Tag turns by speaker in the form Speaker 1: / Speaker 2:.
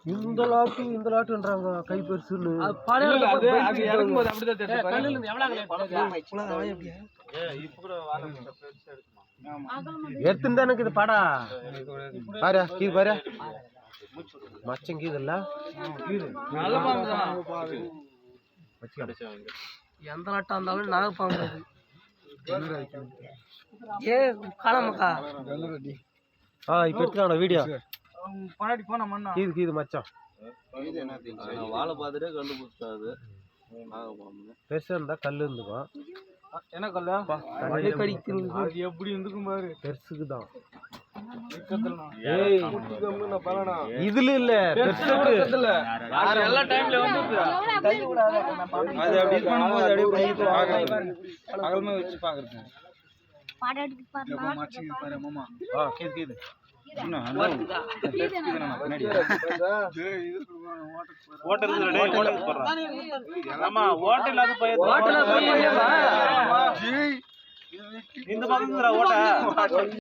Speaker 1: இந்த லாட்டுன்றாங்க கை பெருசுன்னு எடுத்துன்னு எனக்கு இது பாடா பாரு கீது பாரு மச்சம் கீது இல்ல எந்த லாட்டா இருந்தாலும் நாகப்பாம்பு ஏ காணாமக்கா இப்ப எடுத்துக்கான வீடியோ பனாடி போனா மண்ணா கீது கீது மச்சான் வாழை பார்த்துட்டே கண்டுபிடிச்சாது பெருசா இருந்தா கல்லு இருந்துக்கும் என்ன கல்லு அது எப்படி இருந்துக்கும் பாரு பெருசுக்குதான் இதுல இல்ல எல்லா டைம்ல வந்து அது அப்படி பண்ணும்போது அப்படியே அகலமா வச்சு பாக்குறது இந்த